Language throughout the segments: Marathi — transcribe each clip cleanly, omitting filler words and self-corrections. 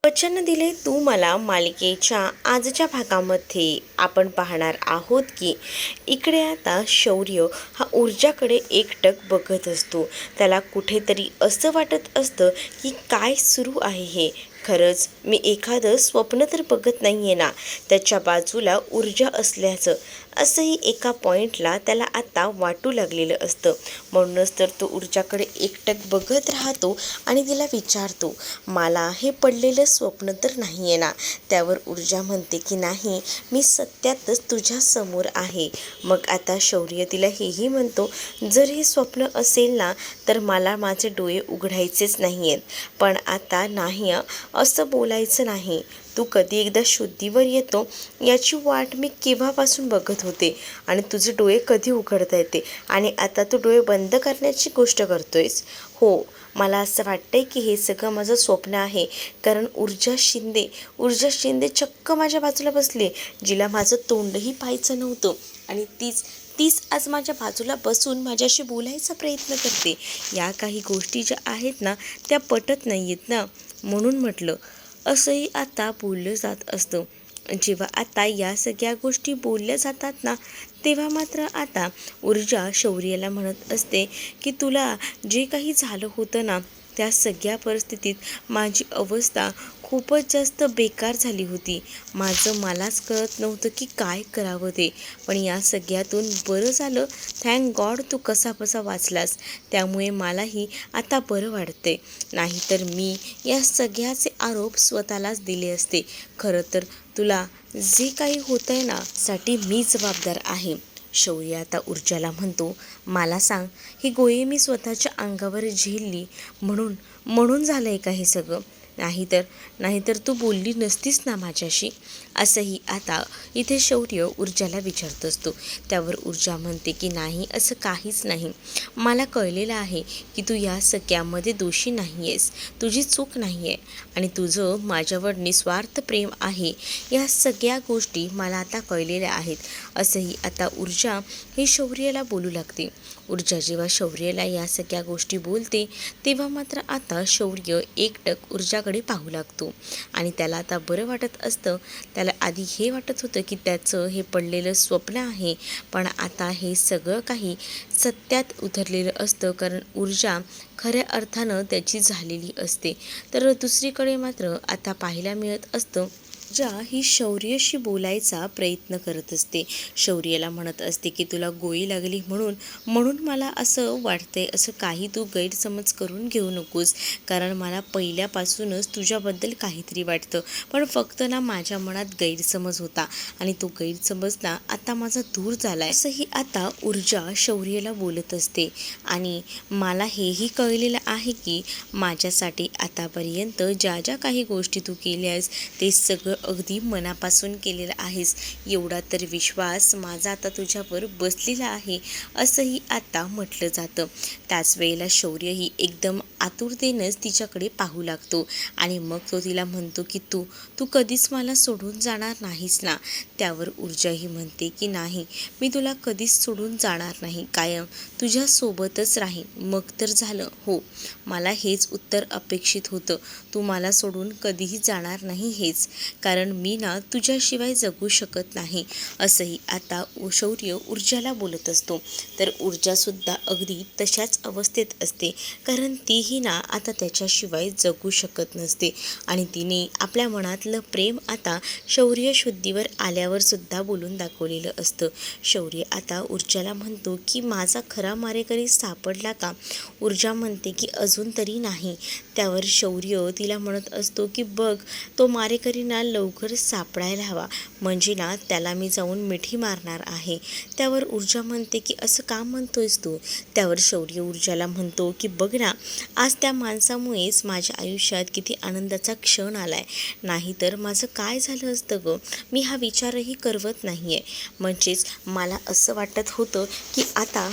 वचन दिले तू मला मालिकेच्या आजच्या भागामध्ये आपण पाहणार आहोत की इकडे आता शौर्य हा ऊर्जाकडे एकटक बघत असतो. त्याला कुठेतरी असं वाटत असतं की काय सुरू आहे हे. खरंच मी एखादं स्वप्न तर बघत नाही आहे ना, त्याच्या बाजूला ऊर्जा असल्याचं. असंही एका पॉईंटला त्याला आता वाटू लागलेलं असतं. म्हणूनच तर तो ऊर्जाकडे एकटक बघत राहतो आणि तिला विचारतो, मला हे पडलेलं स्वप्न तर नाही आहे ना. त्यावर ऊर्जा म्हणते की नाही, मी सत्यातच तुझ्या समोर आहे. मग आता शौर्य तिला हेही म्हणतो, जर हे स्वप्न असेल ना तर मला माझे डोळे उघडायचेच नाही आहेत. पण आता नाही, असं बोलायचं नाही. तू कधी एकदा शुद्धीवर येतो याची वाट मी केव्हापासून बघत होते आणि तुझे डोळे कधी उघडता येते आणि आता तू डोळे बंद करण्याची गोष्ट करतोयस. हो, मला असं वाटतंय की हे सगळं माझं स्वप्न आहे. कारण ऊर्जा शिंदे चक्क माझ्या बाजूला बसली, जिला माझं तोंडही पाहायचं नव्हतं आणि तीच आज माझ्या बाजूला बसून माझ्याशी बोलायचा प्रयत्न करते. या काही गोष्टी ज्या आहेत ना त्या पटत नाही आहेत ना, म्हणून म्हटलं. असंही आता बोललं जात असतं. जेव्हा आता या सगळ्या गोष्टी बोलल्या जातात ना, तेव्हा मात्र आता ऊर्जा शौर्याला म्हणत असते की तुला जे काही झालं होतं ना, त्या सगळ्या परिस्थितीत माझी अवस्था खूपच जास्त बेकार झाली होती. मलाच कळत नव्हतं की काय करावं ते. पण या सगळ्यातून बरं झालं, थँक गॉड तू कसाबसा वाचलास. त्यामुळे मलाही आता बरं वाटते. नाहीतर मी या सगळ्याचे आरोप स्वतःलाच दिले असते. खरं तर तुला जे काही होतं आहे ना, साठी मी जबाबदार आहे. शौर्य आता ऊर्जाला म्हणतो, मला सांग, ही गोळी मी स्वतःच्या अंगावर झेलली म्हणून झालं आहे का हे सगळं? नाहीतर तू बोलली नसतीस ना माझ्याशी. असंही आता इथे शौर्य ऊर्जाला विचारत असतो. त्यावर ऊर्जा म्हणते की नाही, असं काहीच नाही. मला कळलेलं आहे की तू या सगळ्यामध्ये दोषी नाही आहेस, तुझी चूक नाही आहे आणि तुझं माझ्यावर निस्वार्थ प्रेम आहे. या सगळ्या गोष्टी मला आता कळलेल्या आहेत. असंही आता ऊर्जा ही शौर्याला बोलू लागते. ऊर्जा जेव्हा शौर्याला या सगळ्या गोष्टी बोलते तेव्हा मात्र आता शौर्य एकटक ऊर्जाकडे पाहू लागतो आणि त्याला आता बरं वाटत असतं. त्याला आधी हे वाटत होतं की त्याचं हे पडलेलं स्वप्न आहे, पण आता हे सगळं काही सत्यात उतरलेलं असतं. कारण ऊर्जा खऱ्या अर्थानं त्याची झालेली असते. तर दुसरीकडे मात्र आता पाहायला मिळत असतं, ऊर्जा ही शौर्याशी बोलायचा प्रयत्न करत असते. शौर्याला म्हणत असते की तुला गोळी लागली म्हणून मला असं वाटतंय. असं काही तू गैरसमज करून घेऊ नकोस. कारण मला पहिल्यापासूनच तुझ्याबद्दल काहीतरी वाटतं, पण फक्त ना माझ्या मनात गैरसमज होता आणि तो गैरसमज ना आता माझा दूर झाला आहे. असंही आता ऊर्जा शौर्याला बोलत असते आणि मला हेही कळलेलं आहे की माझ्यासाठी आतापर्यंत ज्या काही गोष्टी तू केल्यास ते सगळं अगदी मनापासून केलेलं आहेस. एवढा तर विश्वास माझा आता तुझ्यावर बसलेला आहे, असंही आता म्हटलं जातं. त्याच वेळेला शौर्यही एकदम आतुरतेनंच तिच्याकडे पाहू लागतो आणि मग तो तिला म्हणतो की तू कधीच मला सोडून जाणार नाहीस ना. त्यावर ऊर्जाही म्हणते की नाही, मी तुला कधीच सोडून जाणार नाही, कायम तुझ्यासोबतच राहीन. मग तर झालं. हो, मला हेच उत्तर अपेक्षित होतं. तू मला सोडून कधीही जाणार नाही हेच. कारण मी ना तुझ्याशिवाय जगू शकत नाही. असंही आता शौर्य ऊर्जाला बोलत असतो. तर ऊर्जासुद्धा अगदी तशाच अवस्थेत असते. कारण तीही ना आता त्याच्याशिवाय जगू शकत नसते आणि तिने आपल्या मनातलं प्रेम आता शौर्य शुद्धीवर आल्यावर सुद्धा बोलून दाखवलेलं असतं. शौर्य आता ऊर्जाला म्हणतो की माझा खरा मारेकरी सापडला का? ऊर्जा म्हणते की अजून तरी नाही. त्यावर शौर्य तिला म्हणत असतो की बघ, तो मारेकरी ना लवकर सापडायला हवा, म्हणजे ना त्याला मी जाऊन मिठी मारणार आहे. त्यावर ऊर्जा म्हणते की असं का म्हणतोयस तू? त्यावर शौर्य ऊर्जाला म्हणतो की बघ ना, आज त्या माणसामुळेच माझ्या आयुष्यात किती आनंदाचा क्षण आलाय. नाहीतर माझं काय झालं असतं गं? मी हा विचारही करवत नाही आहे. म्हणजेच मला असं वाटत होतं की आता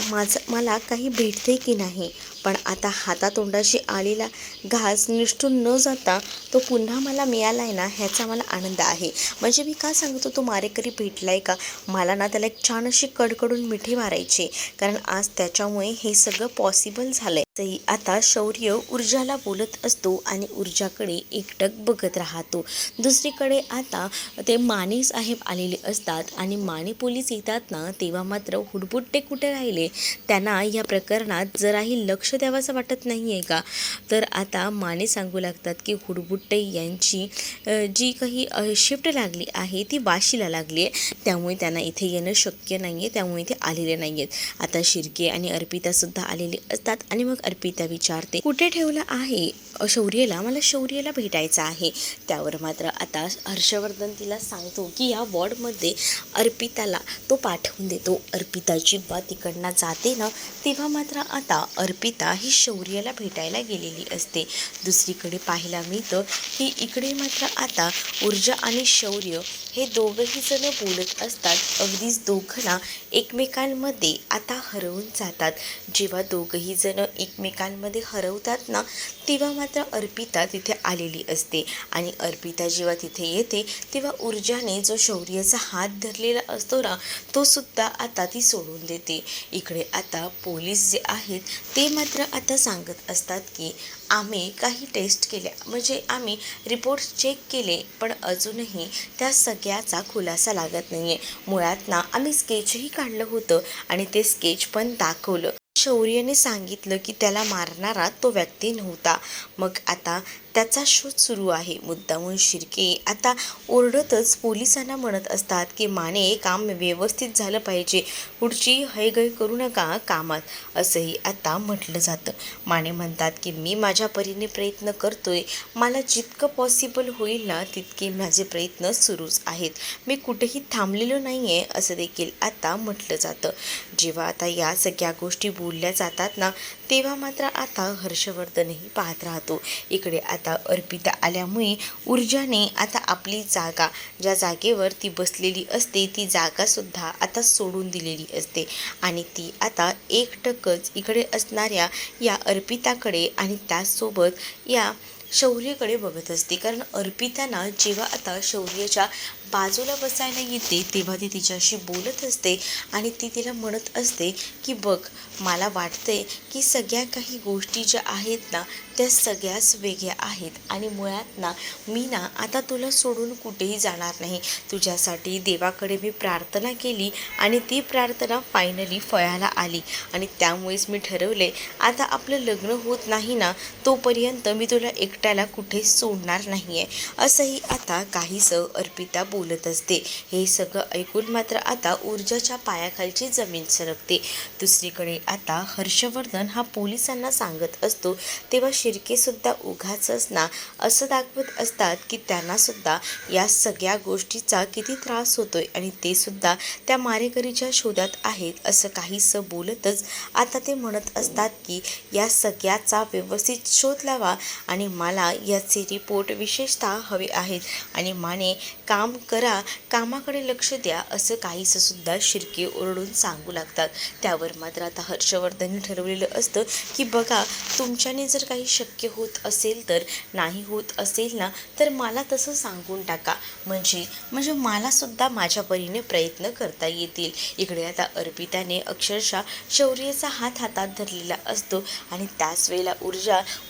मला काही भेटते की नाही, पण आता हातातोंडाशी आलेला घास निष्ठून न जाता तो पुन्हा मला मिळाला आहे ना, ह्याचा मला आनंद आहे. म्हणजे मी का सांगतो, तो मारेकरी भेटला आहे का? मला ना त्याला एक छान अशी कडकडून मिठी मारायची, कारण आज त्याच्यामुळे हे सगळं पॉसिबल झालं आहे. तरी आता शौर्य ऊर्जाला बोलत असतो आणि ऊर्जाकडे एकटक बघत राहतो. दुसरीकडे आता ते माने साहेब आलेले असतात आणि माने पोलीस येतात ना, तेव्हा मात्र हुडबुट्टे कुठे राहिले, त्यांना या प्रकरणात जराही लक्ष द्यावंसं वाटत नाही आहे का. तर आता माने सांगू लागतात की हुडबुट्टे यांची जी काही शिफ्ट लागली आहे ती वाशीला लागली आहे, त्यामुळे त्यांना इथे येणं शक्य नाही आहे, त्यामुळे इथे आलेले नाही आहेत. आता शिर्के आणि अर्पितासुद्धा आलेले असतात आणि मग अर्पिता विचारते कुठे ठेवला आहे शौर्यला, मला शौर्यला भेटायचं आहे. त्यावर मात्र आता हर्षवर्धन तिला सांगतो की या वॉर्डमध्ये अर्पिताला तो पाठवून देतो. अर्पिता जेव्हा तिकडनं जाते ना, तेव्हा मात्र आता अर्पिता ही शौर्यला भेटायला गेलेली असते. दुसरीकडे पाहायला मिळतं की इकडे मात्र आता ऊर्जा आणि शौर्य हे दोघंही जण बोलत असतात. अगदीच दोघंना एकमेकांमध्ये आता हरवून जातात. जेव्हा दोघंही जण एकमेकांमध्ये हरवतात ना, तेव्हा मात्र अर्पिता तिथे आलेली असते आणि अर्पिता जेव्हा तिथे येते तेव्हा ऊर्जाने जो शौर्याचा हात धरलेला असतो ना, तो सुद्धा आता ती सोडून देते. इकडे आता पोलीस जे आहेत ते मात्र आता सांगत असतात की आम्ही काही टेस्ट केल्या, म्हणजे आम्ही रिपोर्ट्स चेक केले, पण अजूनही त्या सगळ्याचा खुलासा लागत नाही आहे. मुळात ना आम्ही स्केचही काढलं होतं आणि ते स्केच पण दाखवलं. शौर्यने सांगितलं की त्याला मारणारा तो व्यक्ती नव्हता. मग आता त्याचा शोध सुरू आहे. मुद्दामून शिर्के आता ओरडतच पोलिसांना म्हणत असतात की माने काम व्यवस्थित झालं पाहिजे, पुढची हैगय करू नका कामात, असंही आता म्हटलं जातं. माने म्हणतात की मी माझ्या परीने प्रयत्न करतोय, मला जितकं पॉसिबल होईल ना तितके माझे प्रयत्न सुरूच आहेत, मी कुठेही थांबलेलो नाही आहे, असं देखील आता म्हटलं जातं. जेव्हा आता या सगळ्या गोष्टी बोलल्या जातात ना, तेव्हा मात्र आता हर्षवर्धनही पाहत राहतो. इकडे आता अर्पिता आल्यामुळे ऊर्जाने आता आपली जागा, ज्या जागेवर ती बसलेली असते ती जागासुद्धा आता सोडून दिलेली असते आणि ती आता एकटकच इकडे असणाऱ्या या अर्पिताकडे आणि त्याचसोबत या शौर्यकडे बघत असते. कारण अर्पिताना जेव्हा आता शौर्याच्या बाजूला बसायला येते तेव्हा ती तिच्याशी बोलत असते आणि ती तिला म्हणत असते की बघ, मला वाटते की सगळ्या काही गोष्टी ज्या आहेत ना त्या सगळ्याच वेगळ्या आहेत आणि मुळात ना मी ना आता तुला सोडून कुठेही जाणार नाही. तुझ्यासाठी देवाकडे मी प्रार्थना केली आणि ती प्रार्थना फायनली फळाला आली आणि त्यामुळेच मी ठरवले आता आपलं लग्न होत नाही ना तोपर्यंत मी तुला एकट्याला कुठेच सोडणार नाही आहे, असंही आता काहीसं अर्पिता बोलत असते. हे सगळं ऐकून मात्र आता ऊर्जाच्या पायाखालची जमीन सरकते. दुसरीकडे आता हर्षवर्धन हा पोलिसांना सांगत असतो तेव्हा शिर्केसुद्धा उगाचच ना असं दाखवत असतात की त्यांनासुद्धा या सगळ्या गोष्टीचा किती त्रास होतोय आणि ते सुद्धा त्या मारेकरीच्या शोधात आहेत, असं काहीसं बोलतच आता ते म्हणत असतात की या सगळ्याचा व्यवस्थित शोध लावा आणि मला याचे रिपोर्ट विशेषतः हवे आहेत आणि माने काम करा, कामाकडे लक्ष द्या, असं काहीसं सुद्धा शिर्के ओरडून सांगू लागतात. त्यावर मात्र आता हर्षवर्धनने ठरवलेलं असतं की बघा, तुमच्याने जर काही शक्य होत असेल तर, नाही होत असेल ना तर मला तसं सांगून टाका, म्हणजे मलासुद्धा माझ्या परीने प्रयत्न करता येतील. इकडे आता अर्पिताने अक्षरशः शौर्याचा हात हातात धरलेला असतो आणि त्याच वेळेला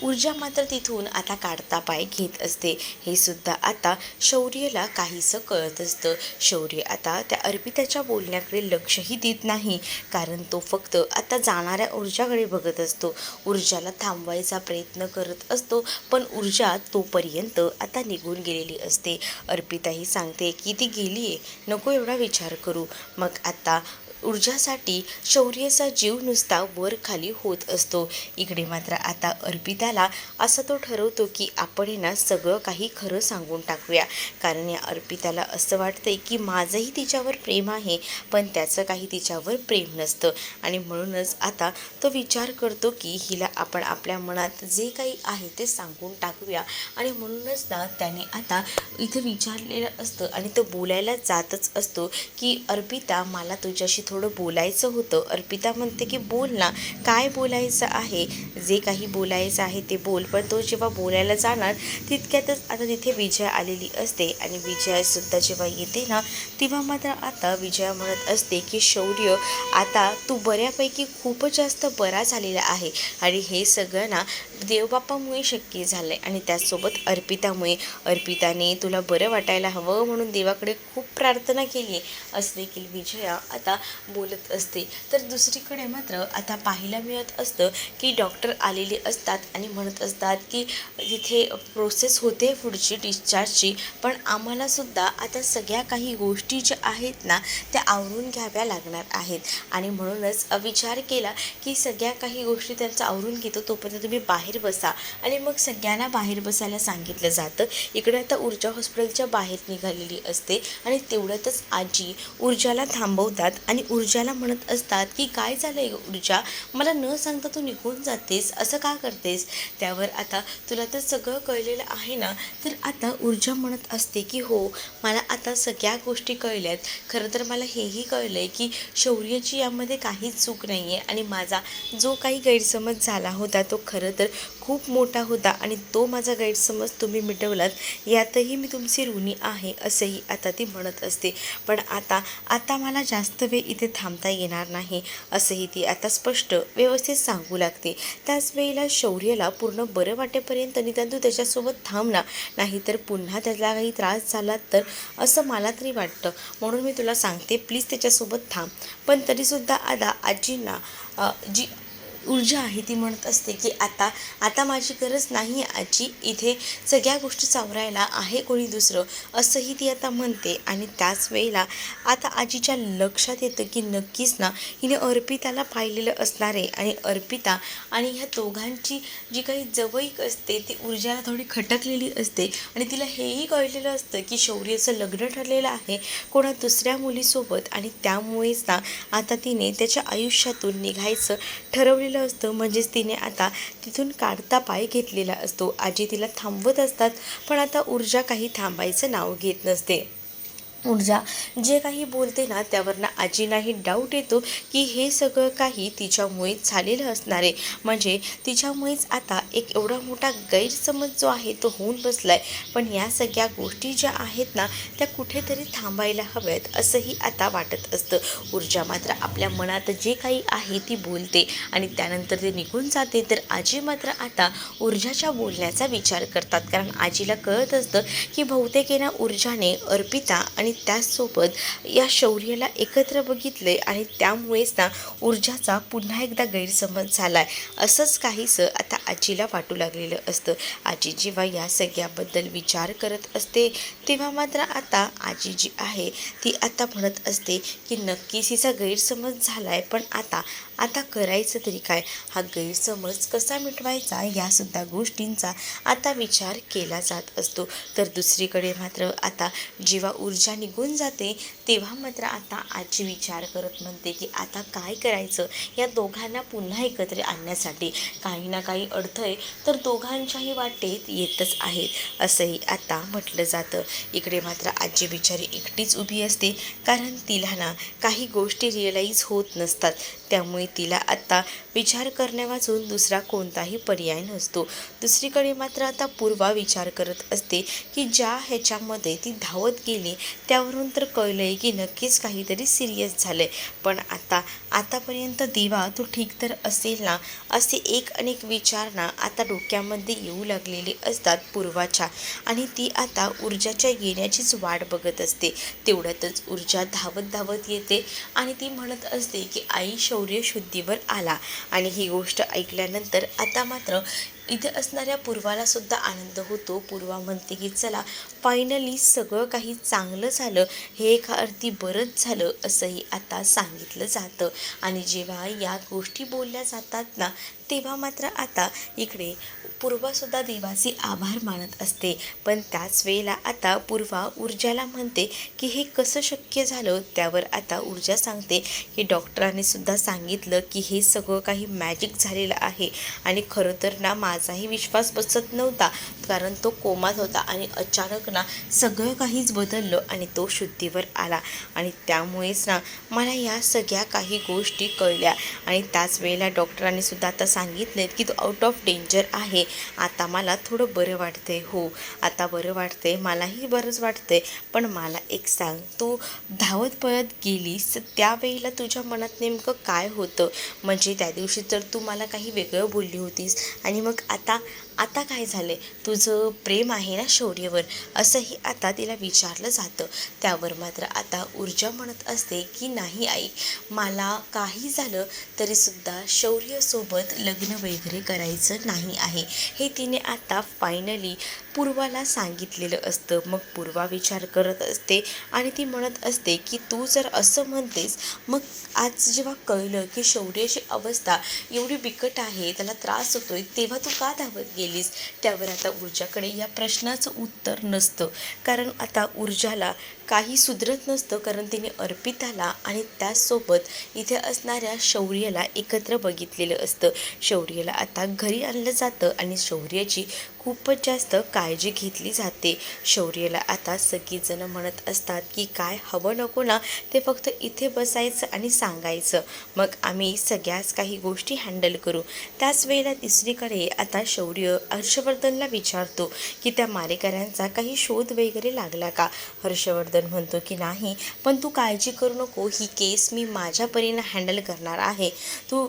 ऊर्जा मात्र तिथून आता काढता पाय घेत असते. हे सुद्धा आता शौर्यला काहीसं कळत असतं. शौर्य आता त्या अर्पिताच्या बोलण्याकडे लक्षही देत नाही, कारण तो फक्त आता जाणाऱ्या ऊर्जाकडे बघत असतो. ऊर्जाला थांबवायचा प्रयत्न करत असतो, पण ऊर्जा तोपर्यंत आता निघून गेलेली असते. अर्पिताही सांगते की ती गेली आहे, नको एवढा विचार करू. मग आता ऊर्जासाठी शौर्याचा जीव नुसता वर खाली होत असतो. इकडे मात्र आता अर्पिताला असं तो ठरवतो की आपण ना सगळं काही खरं सांगून टाकूया, कारण या अर्पिताला असं वाटतंय की माझंही तिच्यावर प्रेम आहे पण त्याचं काही तिच्यावर प्रेम नसतं आणि म्हणूनच आता तो विचार करतो की हिला आपण आपल्या मनात जे काही आहे ते सांगून टाकूया. आणि म्हणूनच ना त्याने आता इथे विचारलेलं असतं आणि तो बोलायला जातच असतो की अर्पिता, मला तुझ्याशी थोडं बोलायचं होतं. अर्पिता म्हणते की बोल ना, काय बोलायचं आहे, जे काही बोलायचं आहे ते बोल. पण तो जेव्हा बोलायला जाणार तितक्यातच आता तिथे विजया आलेली असते आणि विजयासुद्धा जेव्हा येते ना तेव्हा मात्र आता विजया म्हणत असते की शौर्य, आता तू बऱ्यापैकी खूपच जास्त बरा झालेला आहे आणि हे सगळं ना देवबापामुळे शक्य झालं आहे आणि त्याचसोबत अर्पितामुळे. अर्पिताने तुला बरं वाटायला हवं म्हणून देवाकडे खूप प्रार्थना केली आहे, असं देखील विजया आता बोलत असते. तर दुसरीकडे मात्र आता पाहायला मिळत असतं की डॉक्टर आलेले असतात आणि म्हणत असतात की तिथे प्रोसेस होते पुढची डिस्चार्जची, पण आम्हालासुद्धा आता सगळ्या काही गोष्टी ज्या आहेत ना त्या आवरून घ्याव्या लागणार आहेत आणि म्हणूनच विचार केला की सगळ्या काही गोष्टी त्यांचा आवरून घेतो, तोपर्यंत तुम्ही बाहेर बसा. आणि मग सगळ्यांना बाहेर बसायला सांगितलं जातं. इकडे आता ऊर्जा हॉस्पिटलच्या बाहेर निघालेली असते आणि तेवढ्यातच आजी ऊर्जाला थांबवतात आणि ऊर्जाला म्हणत असतात की काय झालं आहे ऊर्जा, मला न सांगता तू निघून जातेस, असं का करतेस. त्यावर आता तुला तर सगळं कळलेलं आहे ना. तर आता ऊर्जा म्हणत असते की हो, मला आता सगळ्या गोष्टी कळल्यात. खरं तर मला हेही कळलं आहे की शौर्याची यामध्ये काहीच चूक नाही आहे आणि माझा जो काही गैरसमज झाला होता तो खरं तर खूप मोठा होता आणि तो माझा गैरसमज तुम्ही मिटवलात, यातही मी तुमची ऋणी आहे, असंही आता ती म्हणत असते. पण आता मला जास्त वेळ इथे थांबता येणार नाही, असंही ती आता स्पष्ट व्यवस्थित सांगू लागते. त्याच वेळेला शौर्याला पूर्ण बरं वाटेपर्यंत निदान तू त्याच्यासोबत थांब ना, नाहीतर पुन्हा त्याला काही त्रास झाला तर, असं मला तरी वाटतं. म्हणून मी तुला सांगते, प्लीज त्याच्यासोबत थांब. पण तरीसुद्धा आता आजींना जी ऊर्जा आहे ती म्हणत असते की आता माझी गरज नाही आहे आजी, इथे सगळ्या गोष्टी सावरायला आहे कोणी दुसरं, असंही ती आता म्हणते. आणि त्याच वेळेला आता आजीच्या लक्षात येतं की नक्कीच ना हिने अर्पिताला पाहिलेलं असणार आहे आणि अर्पिता आणि ह्या दोघांची जी काही जवळीक असते ती ऊर्जाला थोडी खटकलेली असते आणि तिला हेही कळलेलं असतं की शौर्याचं लग्न ठरलेलं आहे कोणा दुसऱ्या मुलीसोबत आणि त्यामुळेच ना आता तिने त्याच्या आयुष्यातून निघायचं ठरवलेलं असतं. म्हणजेच तिने आता तिथून काढता पाय घेतलेला असतो. आजी तिला थांबवत असतात, पण आता ऊर्जा काही थांबायचं नाव घेत नसते. ऊर्जा जे काही बोलते ना त्यावरनं आजीलाही डाऊट येतो की हे सगळं काही तिच्यामुळेच झालेलं असणार आहे. म्हणजे तिच्यामुळेच आता एक एवढा मोठा गैरसमज जो आहे तो होऊन बसला आहे. पण या सगळ्या गोष्टी ज्या आहेत ना त्या कुठेतरी थांबायला हव्यात, असंही आता वाटत असतं. ऊर्जा मात्र आपल्या मनात जे काही आहे ती बोलते आणि त्यानंतर ते निघून जाते. तर आजी मात्र आता ऊर्जाच्या बोलण्याचा विचार करतात, कारण आजीला कळत असतं की बहुतेक ना ऊर्जाने अर्पिता आणि त्याचसोबत या शौर्याला एकत्र बघितले आणि त्यामुळेच ना ऊर्जाचा पुन्हा एकदा गैरसमज झाला आहे, असंच काहीसं आता आजीला वाटू लागलेलं असतं. आजी जेव्हा या सगळ्याबद्दल विचार करत असते तेव्हा मात्र आता आजी जी आहे ती आता म्हणत असते की नक्कीच हिचा गैरसमज झाला आहे, पण आता करायचं तरी काय, हा गैरसमज कसा मिटवायचा यासुद्धा गोष्टींचा आता विचार केला जात असतो. तर दुसरीकडे मात्र आता जेव्हा ऊर्जा निघून जाते तेव्हा मात्र आता आजी विचार करत म्हणते की आता काय करायचं या दोघांना पुन्हा एकत्र आणण्यासाठी. काही ना काही अडथळे तर दोघांच्याही वाटेत येतच आहेत, असंही आता म्हटलं जातं. इकडे मात्र आजी बिचारी एकटीच उभी असते, कारण तिला ना काही गोष्टी रिअलाईज होत नसतात. त्यामुळे तिला आत्ता विचार करण्यावाचून दुसरा कोणताही पर्याय नसतो. दुसरीकडे मात्र आता पूर्वा विचार करत असते की ज्या ह्याच्यामध्ये ती धावत गेली त्यावरून तर कळलं आहे की नक्कीच काहीतरी सिरियस झालं आहे. पण आतापर्यंत दिवा तो ठीक तर असेल ना, असे एक अनेक विचार ना आता डोक्यामध्ये येऊ लागलेले असतात पूर्वाच्या. आणि ती आता ऊर्जाच्या येण्याचीच वाट बघत असते. तेवढ्यातच ऊर्जा धावत धावत येते आणि ती म्हणत असते की आई, शौर्य शुद्धीवर आला. आणि ही गोष्ट ऐकल्यानंतर आता मात्र इथे असणाऱ्या पूर्वालासुद्धा आनंद होतो. पूर्वा म्हणते की चला, फायनली सगळं काही चांगलं झालं, हे एका अर्थी बरंच झालं, असंही आता सांगितलं जातं. आणि जेव्हा या गोष्टी बोलल्या जातात ना तेव्हा मात्र आता इकडे पूर्वासुद्धा देवाचे आभार मानत असते. पण त्याच वेळेला आता पूर्वा ऊर्जाला म्हणते की हे कसं शक्य झालं. त्यावर आता ऊर्जा सांगते की डॉक्टरांनी सुद्धा सांगितलं की हे सगळं काही मॅजिक झालेलं आहे आणि खरं तर ना माझाही विश्वास बसत नव्हता, कारण तो कोमात होता आणि अचानक ना सगळं काहीच बदललं आणि तो शुद्धीवर आला आणि त्यामुळेच ना मला या सगळ्या काही गोष्टी कळल्या. आणि त्याच वेळेला डॉक्टरांनी सुद्धा आता सांगितलेत की तो आउट ऑफ डेंजर आहे. आता मला थोडं बरं वाटतंय. हो, आता बरं वाटतंय, मलाही बरंच वाटतंय. पण मला एक सांग, तू धावत पळत गेलीस त्यावेळेला तुझ्या मनात नेमकं काय होतं? म्हणजे त्या दिवशी तर तू मला काही वेगळं बोलली होतीस आणि मग आता आता काय झालं? तुझं प्रेम आहे ना शौर्यवर, असंही आता तिला विचारलं जातं. त्यावर मात्र आता ऊर्जा म्हणत असते की नाही आई, मला काही झालं तरीसुद्धा शौर्यसोबत लग्न वगैरे करायचं नाही आहे, हे तिने आता फायनली पूर्वाला सांगितलेलं असतं. मग पूर्वा विचार करत असते आणि ती म्हणत असते की तू जर असं म्हणतेस, मग आज जेव्हा कळलं की शौर्याची अवस्था एवढी बिकट आहे, त्याला त्रास होतोय, तेव्हा तू का धावत गेलीस? त्यावर आता ऊर्जाकडे या प्रश्नाचं उत्तर नसतं, कारण आता ऊर्जाला काही सुधरत नसतं, कारण तिने अर्पिताला आणि त्याचसोबत इथे असणाऱ्या शौर्याला एकत्र बघितलेलं असतं. शौर्याला आता घरी आणलं जातं आणि शौर्याची खूपच जास्त काळजी घेतली जाते. शौर्याला आता सगळीजण म्हणत असतात की काय हवं नको ना, ते फक्त इथे बसायचं आणि सांगायचं, मग आम्ही सगळ्याच काही गोष्टी हँडल करू. त्याच वेळेला तिसरीकडे आता शौर्य हर्षवर्धनला विचारतो की त्या मारेकऱ्यांचा काही शोध वगैरे लागला का? हर्षवर्धन म्हणतो की नाही, पण तू काळजी करू नको, ही केस मी माझ्या परीने हँडल करणार आहे. तू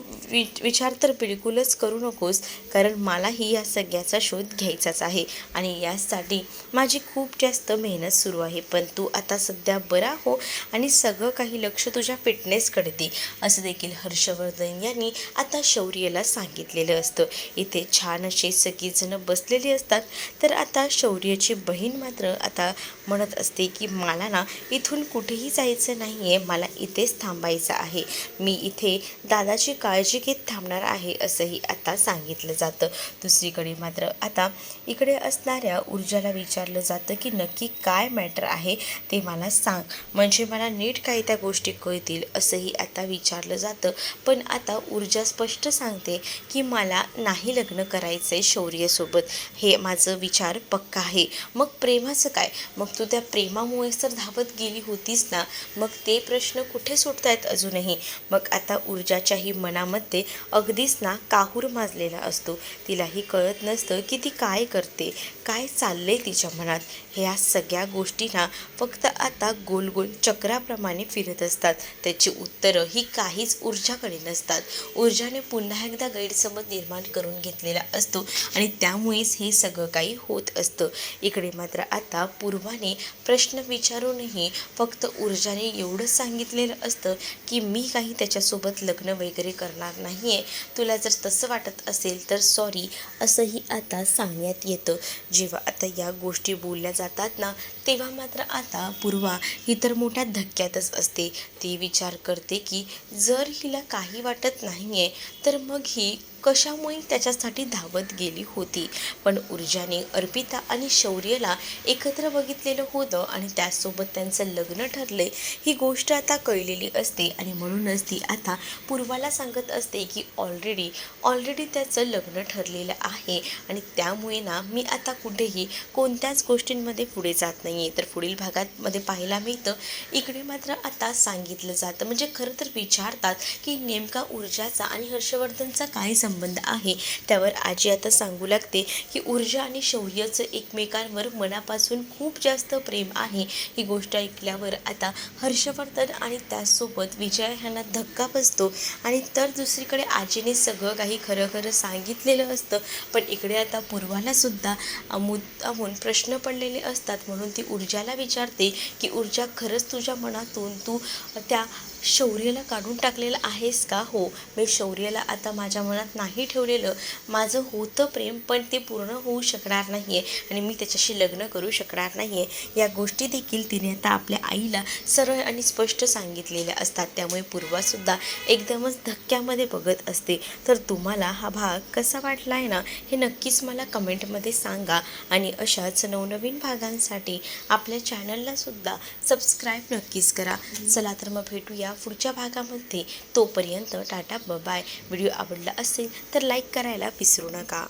विचार तर बिलकुलच करू नकोस, कारण मलाही या सगळ्याचा शोध घ्यायचाच आहे आणि यासाठी माझी खूप जास्त मेहनत सुरू आहे. पण तू आता सध्या बरा हो आणि सगळं काही लक्ष तुझ्या फिटनेसकडे दे, असं देखील हर्षवर्धन यांनी आता शौर्यला सांगितलेलं असतं. इथे छान असे सगळीजण बसलेली असतात. तर आता शौर्याची बहीण मात्र आता म्हणत असते की मला ना इथून कुठेही जायचं नाही आहे, मला इथेच थांबायचं आहे, मी इथे दादाची काळजी घेत थांबणार आहे, असंही आता सांगितलं जातं. दुसरीकडे मात्र आता इकडे असणाऱ्या ऊर्जाला विचारलं जातं की नक्की काय मॅटर आहे ते मला सांग, म्हणजे मला नीट काही त्या गोष्टी कळतील, असंही आता विचारलं जातं. पण आता ऊर्जा स्पष्ट सांगते की मला नाही लग्न करायचं आहे शौर्यसोबत, हे माझं विचार पक्का आहे. मग प्रेमाचं काय? मग तू त्या प्रेमामुळेच तर धावत गेली होतीस ना, मग ते प्रश्न कुठे सुटतायत अजूनही? मग आता ऊर्जाच्याही मनामध्ये अगदीच ना काहूर माजलेला असतो. तिलाही कळत नसतं की ती काय करते, काय चाललंय तिच्या मनात. ह्या सगळ्या गोष्टी ना फक्त आता गोल गोल चक्राप्रमाणे फिरत असतात. त्याची उत्तरं ही काहीच ऊर्जाकडे नसतात. ऊर्जाने पुन्हा एकदा गैरसमज निर्माण करून घेतलेला असतो आणि त्यामुळेच हे सगळं काही होत असतं. इकडे मात्र आता पूर्वाने प्रश्न विचारूनही फक्त ऊर्जाने एवढंच सांगितलेलं असतं की मी काही त्याच्यासोबत लग्न वगैरे करणार नाही आहे, तुला जर तसं वाटत असेल तर सॉरी, असंही आता सांगण्यात येतं. जेव्हा आता या गोष्टी बोलल्या जातात ना, तेव्हा मात्र आता पूर्वा ही तर मोठ्या धक्क्यातच असते. ती विचार करते की जर हिला काही वाटत नाही आहे तर मग ही कशामुळे त्याच्यासाठी धावत गेली होती. पण ऊर्जाने अर्पिता आणि शौर्यला एकत्र बघितलेलं होतं आणि त्याचसोबत त्यांचं लग्न ठरले, ही गोष्ट आता कळलेली असते आणि म्हणूनच ती आता पूर्वाला सांगत असते की ऑलरेडी त्याचं लग्न ठरलेलं आहे आणि त्यामुळे ना मी आता कुठेही कोणत्याच गोष्टींमध्ये पुढे जात नाही आहे. तर पुढील भागामध्ये पाहायला मिळतं, इकडे मात्र आता सांगितलं जातं, म्हणजे खरं तर विचारतात की नेमका ऊर्जाचा आणि हर्षवर्धनचा काय संबंध आहे. त्यावर आजी आता सांगू लागते की ऊर्जा आणि शौर्याचं एकमेकांवर मनापासून खूप जास्त प्रेम आहे. ही गोष्ट ऐकल्यावर आता हर्षवर्धन आणि त्याचसोबत विजय ह्यांना धक्का बसतो आणि तर दुसरीकडे आजीने सगळं काही खरं खरं सांगितलेलं असतं. पण इकडे आता पूर्वाला सुद्धा मुद्दामून प्रश्न पडलेले असतात, म्हणून ती ऊर्जाला विचारते की ऊर्जा, खरंच तुझ्या मनातून तू त्या शौर्याला काढून टाकलेलं आहेस का? हो, मी शौर्याला आता माझ्या मनात नाही ठेवलेलं, माझं होतं प्रेम पण ते पूर्ण होऊ शकणार नाही आहे आणि मी त्याच्याशी लग्न करू शकणार नाही आहे, या गोष्टी देखील तिने आता आपल्या आईला सरळ आणि स्पष्ट सांगितलेल्या असतात. त्यामुळे पूर्वासुद्धा एकदमच धक्क्यामध्ये बघत असते. तर तुम्हाला हा भाग कसा वाटला आहे ना, हे नक्कीच मला कमेंटमध्ये सांगा आणि अशाच नवनवीन भागांसाठी आपल्या चॅनललासुद्धा सबस्क्राईब नक्कीच करा. चला तर मग भेटूया पुढच्या भागामध्ये. तोपर्यंत टाटा बाय. व्हिडिओ आवडला असेल तर लाईक करायला विसरू नका.